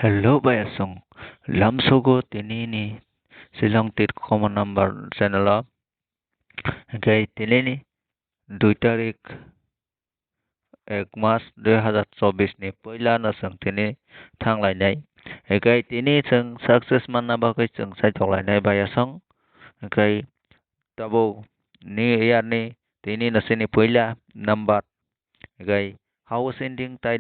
Hello Bayasong, lamsogo tinini Silang tir common number channel gai tinini 2 তারিখ 1 মাস 2024 ni poila na sang tini thanglai gai tini sang success manna bagai sang sai tholai Bayasong gai tabo ni year ni tini na sini poila number gai house ending tai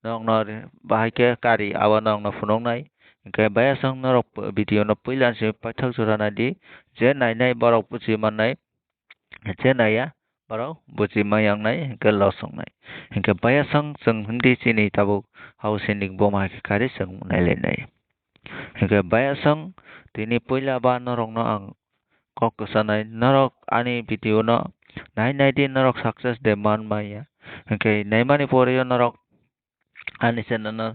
nong no bahai ke kari awa nong no phunong nai ke Bayasong norok video no poila se pathak jora na di je nai borok puchi manai je naya borok buchi mayang nai ke losong nai ke Bayasong seng hindi sini tabo house ending boma ke kari seng nai ke Bayasong tini poila ba norok no ang kok sanai norok ani video no nai di norok success de man maya ke nai mani pore norok ani channel no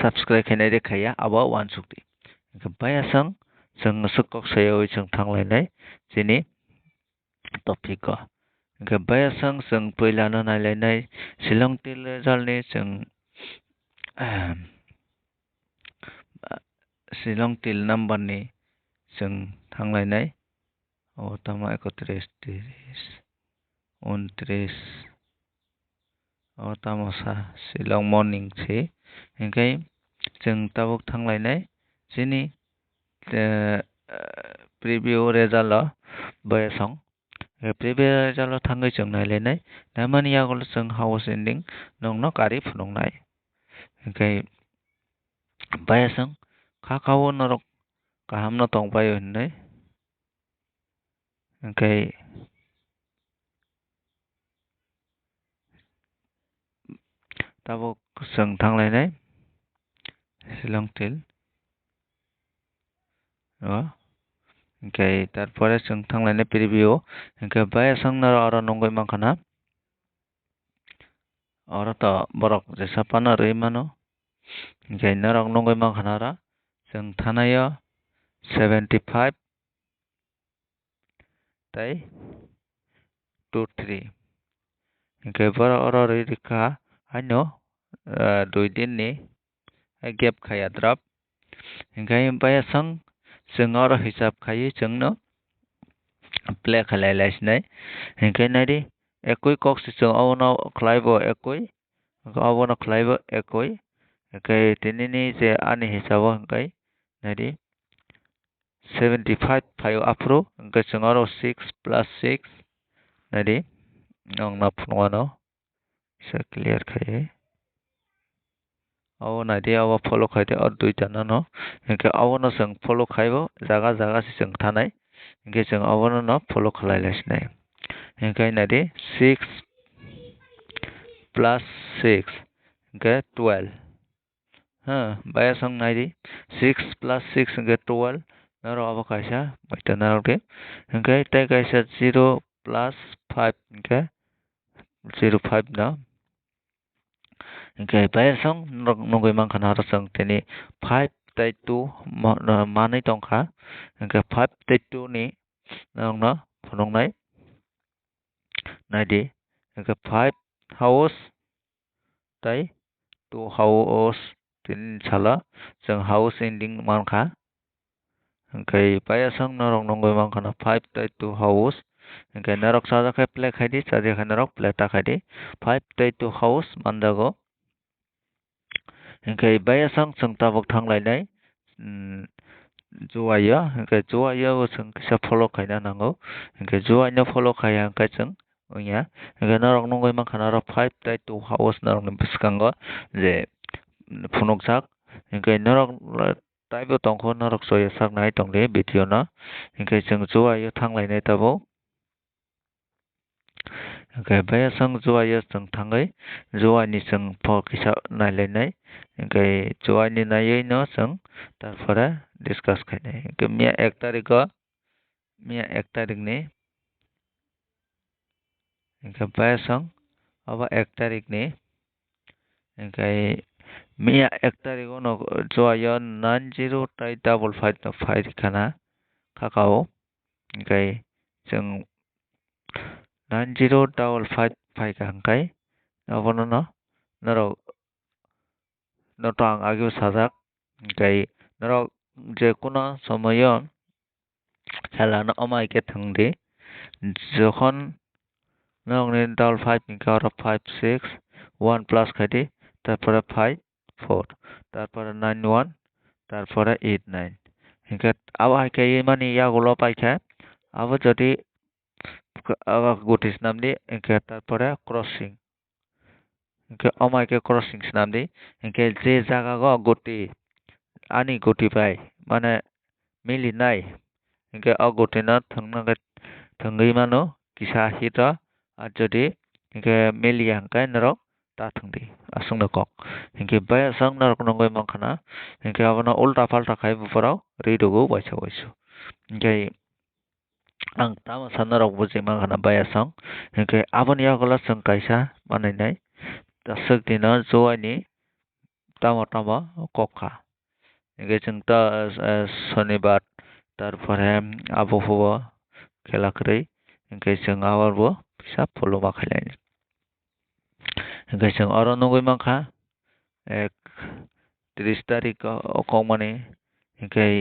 subscribe khenai de khaya aba wan sukti Bayasong seng sukok sayo seng thanglai sini topic ko Bayasong seng poila no nai Shillong til result ni seng Shillong til number ni seng thanglai tama 31 30 29 tama sa Shillong morning che hingkai जों tabuk thanglai sini preview result Bayasong preview result thangai जों nailai namani agol जों house ending nong no kari phunong nai hingkai Bayasong khakao norok kaham no tongpai hingkai tabuk जों thanglai Shillong til hingkai tarpore जों thanglai preview hingkai Bayasong naro aro nongoi mangkhana aro to borok jesapano rui mano hingkai norok nongoi mangkhana ra जों thanayo 75 tai 23 hingkai borok aro rui rikha haino 2 din ni gap khaya drop hingkai Bayasong जों aro hisab khai जों no play khalai sinai hingkai nari ekoi kok si जों abono khlaibo ekoi abono khlaibo ekoi hingkai tinini je ani hisabo hingkai nari 75 phaio afro hingkai जों aro 6 plus 6 nari nong na phunwano se clear khai abo nadi abo follow khai de or duita no hingkai abono जों follow khaibo jaga si जों thanai hingkai जों abono no follow khalai sinai hingkai nadi 6 plus 6 hingkai 12 Bayasong nadi 6 plus 6 hingkai 12 naro abo kaisa baita narok de hingkai tai kaisa 0 plus 5 hingkai 05 no hingkai Bayasong nongoi mangkhana aro जों tini 5 tai 2 manui tongkha hingkai 5 tai 2 ni nong no phunongnai nadi hingkai 5 house tai 2 house tin sala जों house ending mangkha hingkai Bayasong norok nongoi mangkhana 5 tai 2 house hingkai norok sajakhai play khai di sajakhai norok play ta khai di 5 tai 2 house manjago hingkai Bayasong जों tabuk thanglai juayo hingkai juayo जों kisa follow khaina nango hingkai juaino follow khaya hingkai जों oya hingkai norok nongoi mangkhana aro 5 tai 2 house norok ni bwskango je phunukjak hingkai norok taibo tongkho norok choya saknai tongdi video no hingkai जों juayo thanglai tabo hingkai Bayasong juayo जों thangai juani जों kisa nailai hingkai juani naioi no जों tarpore discuss khainai hingkai May 1 tarik o May 1 tarik ni hingkai Bayasong abo 1 tarik ni hingkai May 1 tarik o no juayo 90 tai 55 no phai khana khakao hingkai जों 90 55 phaikha hingkai abono no norok no to ang agi sajak kai norok je kuno somoyo খেলা no amai ke thangdi যখন norok ni double 5 ni ka 5 6 1 plus খাইদি তারপরে 5 4 তারপরে 9 1 তারপরে 8 9 হিংকে আবার হাইকে মানে ইয়াগুলো পাইছে আবার যদি আবার গুটিস নাম দি হিংকে তারপরে ক্রসিং হিংকে অমাইকে ক্রসিং নাম দি হিংকে যে জায়গা গো গুটি আনি গুটি পাই মানে মিলি নাই হিংকে অ গুটি না থাংনাকে থাঙ্গই মানো কিসা হিতা আর যদি হিংকে মিলি হাंकाय নরক তা থাংদি আসং নকক হিংকে বাই আসং নরক নঙ্গই মানখানা हिंके abono ulta palta khai bufarao ridogo baisa baisu hiंkai ang tama sana rok buji manghana baya song hiंkai aboni yagola song kaisa banainai tasuk dino joani tama tama kokha hiंkai song ta shonibar tarpore abohubo khela kwrwi hiंkai song abarbo pisa pholoma khailai hiंkai song oro nugui mankha ek 30 tarik okongmani hiंkai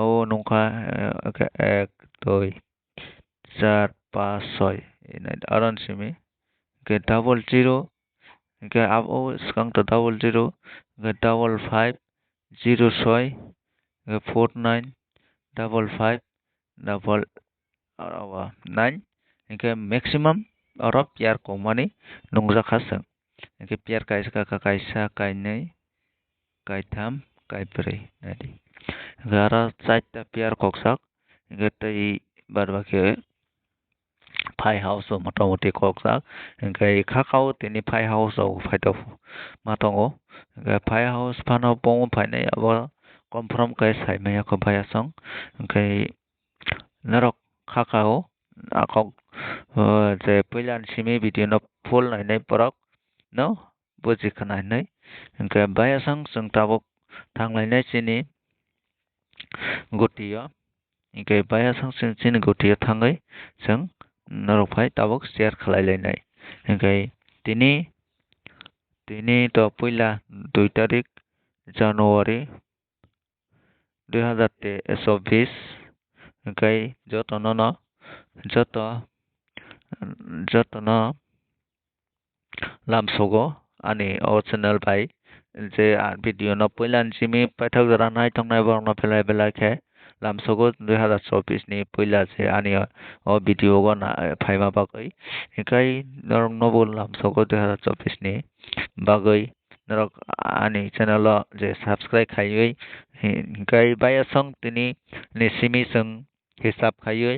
o nungkha 1 2 4 5 6 aron simi hiंkai double 0 hiंkai abo skang to double 0 hiंkai double 5 0 6 hiंkai 4 9 double 5 double 9 hiंkai maximum oro piar kongmani nungjakha song hiंkai piar kaisa kainai kaitham kaibrui nadi gara chaita piar koksak hiंkai tei bad baki phai house motamoti koksak hiंkai khakao tini phai house phaito matongo hiंkai phai house phano pong phainai abo confirm kai saimaya ko baya song hiंkai norok khakao akok je puilan simi video no full nainai porok no buji khanai hiंkai baya song song tabuk thanglai chini gutiyo hiंkai baya song chini gutiyo thangai song norok phai tabuk share khlailainai hiंkai tini to puila 2 tarik January 2024 hiंkai jotono lamsogo ani o channel bai je video no puilan simi paithak jara nai tongnai borok no belai belai khe lamsogo 2024 ni puila je ani o video go na phaima bagui hiंkai norok no bo lamsogo 2024 ni bagui norok ani channel o je subscribe khaiui hiंkai baya song tini ni simi song hisab khaiui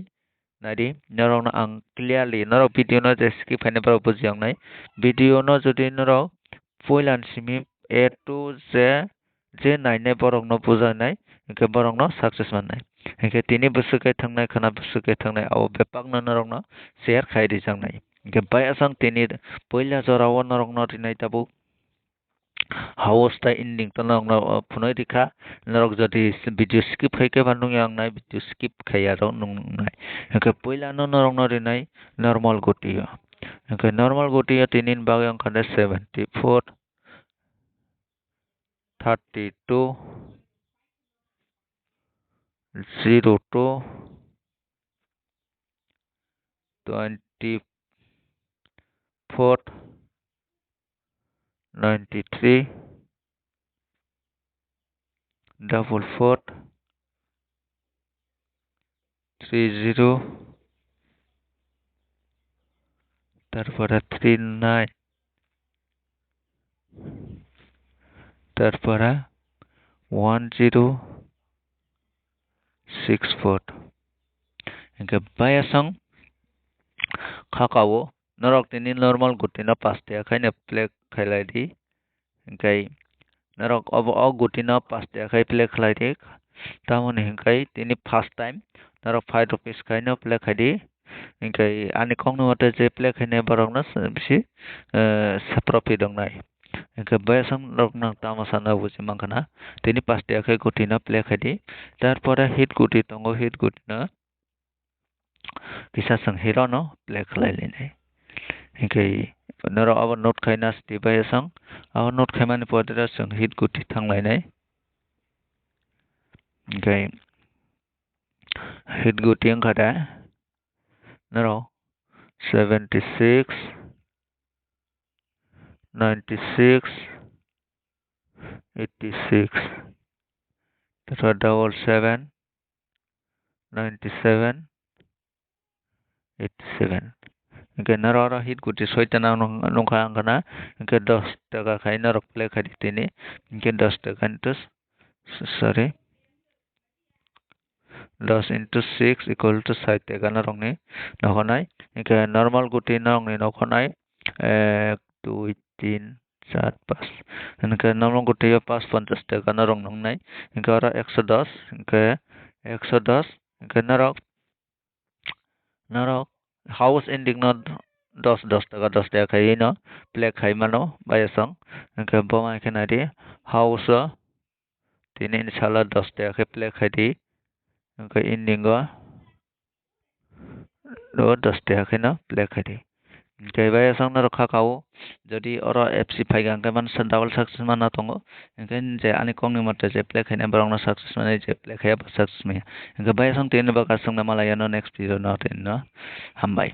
nadi norok no ang clearly norok video no je skip hainai borok bujiyangnai video no jodi norok puilan simi A to Z je nainai borok no bujanai hiंkai borok no success mannai hiंkai tini busukai thangnai khana busukai thangnai abo bepak no norok no share khai rijaknai hiंkai baya song tini puila jora o norok no rinai tabuk house ta ending to norok no phunui rikha norok jodi video skip hai ke nung yang nai video skip khaiya ro nungnai hiंkai puila no norok no rinai normal gutiyo hiंkai normal gutiyo tini ni bagui angkha 74 32 02 24 93 44 30 তারপরে 39 তারপরে 1064 hiंkai baya song khakao norok tini normal guti no 5 tiya khaina play khailai di hiंkai norok obo o guti no 5 tiya khai play khlai di tamoni hiंkai tini first time norok 5 rupees khai no play khai di hiंkai ani kongni mate je play khainai borok no bisi profit dongnai hiंkai baya song norok nang tama sana buji mankhana tini 5 tiya khai guti no play khai di tarpore hit guti tongo hit guti no kisa song hero no play khlai lenai Hingkai naro abo note khaina sti baya song abo note khaimani podera song hit guti thanglai hingkai hit guti angkada naro 76 96 86 tatra 77 97 87 hingkai naro hit guti soita nongkha angkana hingkai 10 taka khai naro play khai tini hingkai 10 taka into sorry 10 into 6 equal to 60 taka narongni nokonai hingkai normal guti narongni nokonai 1 2 3 4 5 hingkai normal guti 550 taka narong nongnai hingkai oro 110 hingkai 110 hingkai narok house ending no 10 taka khai no play khai mano bayasong hingkai boma khena di house tini inshallah 10 taka khai play khai di hingkai ending o 10 taka khai no play khai di hingkai bayasong naro khakao jodi oro FC phaiga hingkai man double success mana tongo hingkai je ani kongni mate je play khai na borok no success mane je play khai success maya hingkai bayasong tini bakasong na malaya no next video no hambai.